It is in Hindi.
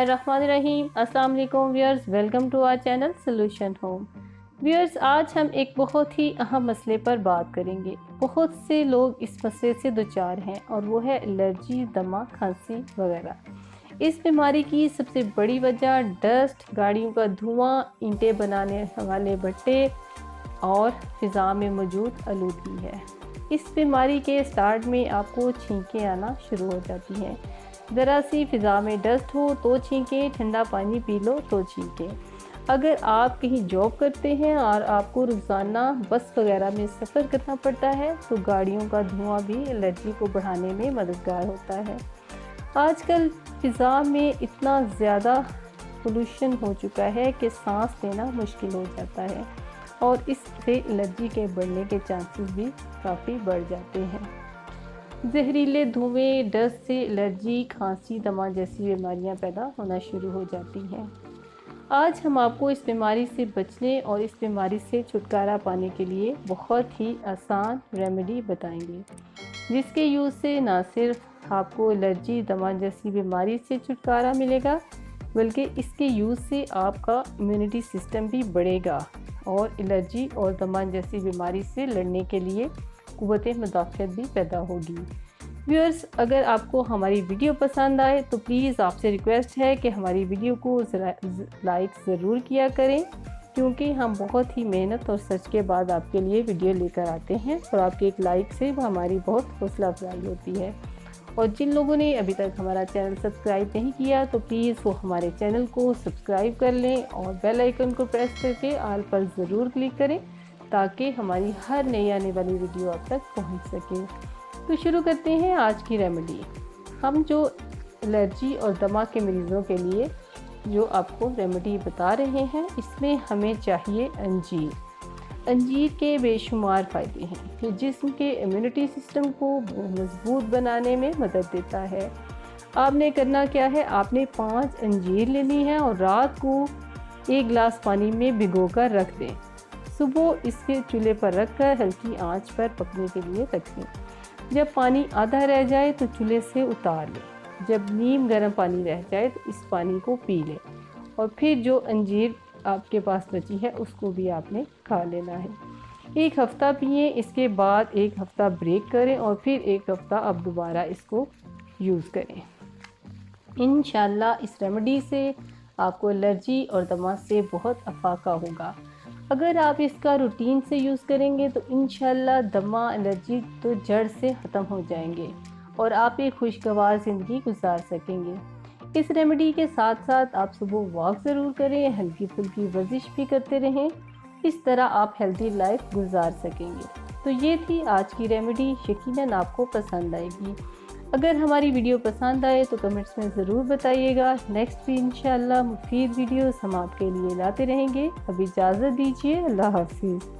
बिस्मिल्लाहिर्रहमानिर्रहीम। अस्सलाम वालेकुम viewers, welcome to our channel Solution Home. Viewers, आज हम एक बहुत ही अहम मसले पर बात करेंगे। बहुत से लोग इस मसले से दुचार हैं और वो है एलर्जी, दमा, खांसी वगैरह। इस बीमारी की सबसे बड़ी वजह डस्ट, गाड़ियों का धुआं, ईंटें बनाने वाले भट्टे और फ़िज़ा में मौजूद आलूदगी है। इस बीमारी के स्टार्ट में आपको छींकें आना शुरू हो जाती हैं। ज़रा सी फ़िज़ा में डस्ट हो तो छींकें, ठंडा पानी पी लो तो छींकें। अगर आप कहीं जॉब करते हैं और आपको रोज़ाना बस वगैरह में सफ़र करना पड़ता है तो गाड़ियों का धुआं भी एलर्जी को बढ़ाने में मददगार होता है। आजकल फ़िज़ा में इतना ज़्यादा पोल्यूशन हो चुका है कि सांस लेना मुश्किल हो जाता है और इससे एलर्जी के बढ़ने के चांसेस भी काफ़ी बढ़ जाते हैं। जहरीले धुएं, डस्ट से एलर्जी, खांसी, दमा जैसी बीमारियां पैदा होना शुरू हो जाती हैं। आज हम आपको इस बीमारी से बचने और इस बीमारी से छुटकारा पाने के लिए बहुत ही आसान रेमेडी बताएंगे, जिसके यूज़ से ना सिर्फ आपको एलर्जी, दमा जैसी बीमारी से छुटकारा मिलेगा, बल्कि इसके यूज़ से आपका इम्यूनिटी सिस्टम भी बढ़ेगा और एलर्जी और दमा जैसी बीमारी से लड़ने के लिए क़ुव्वत मुदाफ़अत भी पैदा होगी। व्यूअर्स, अगर आपको हमारी वीडियो पसंद आए तो प्लीज़ आपसे रिक्वेस्ट है कि हमारी वीडियो को लाइक ज़रूर किया करें, क्योंकि हम बहुत ही मेहनत और सर्च के बाद आपके लिए वीडियो लेकर आते हैं और आपके एक लाइक से हमारी बहुत हौसला अफजाई होती है। और जिन लोगों ने अभी तक हमारा चैनल सब्सक्राइब नहीं किया तो प्लीज़ वो हमारे चैनल को सब्सक्राइब कर लें और बेल आइकन को प्रेस करके ऑल पर ज़रूर क्लिक करें, ताकि हमारी हर नई आने वाली वीडियो आप तक पहुंच सके। तो शुरू करते हैं आज की रेमेडी। हम जो एलर्जी और दमा के मरीज़ों के लिए जो आपको रेमेडी बता रहे हैं, इसमें हमें चाहिए अंजीर। अंजीर के बेशुमार फ़ायदे हैं। ये जिस्म के इम्यूनिटी सिस्टम को मजबूत बनाने में मदद देता है। आपने करना क्या है, आपने 5 अंजीर लेनी है और रात को 1 गिलास पानी में भिगोकर रख दें। सुबह इसके चूल्हे पर रखकर हल्की आंच पर पकने के लिए रख दें। जब पानी आधा रह जाए तो चूल्हे से उतार लें। जब नीम गर्म पानी रह जाए तो इस पानी को पी लें और फिर जो अंजीर आपके पास बची है उसको भी आपने खा लेना है। 1 हफ़्ता पिएं, इसके बाद 1 हफ़्ता ब्रेक करें और फिर 1 हफ़्ता आप दोबारा इसको यूज़ करें। इंशाल्लाह इस रेमेडी से आपको एलर्जी और दमा से बहुत अफाका होगा। अगर आप इसका रूटीन से यूज़ करेंगे तो इंशाल्लाह दमा, एलर्जी तो जड़ से ख़त्म हो जाएंगे और आप एक खुशगवार ज़िंदगी गुजार सकेंगे। इस रेमेडी के साथ साथ आप सुबह वॉक ज़रूर करें, हल्की फुल्की वर्जिश भी करते रहें। इस तरह आप हेल्दी लाइफ गुजार सकेंगे। तो ये थी आज की रेमेडी, यकीनन आपको पसंद आएगी। अगर हमारी वीडियो पसंद आए तो कमेंट्स में ज़रूर बताइएगा। नेक्स्ट भी इंशाल्लाह मुफीद वीडियोस हम आपके लिए लाते रहेंगे। अब इजाज़त दीजिए, अल्लाह हाफिज़।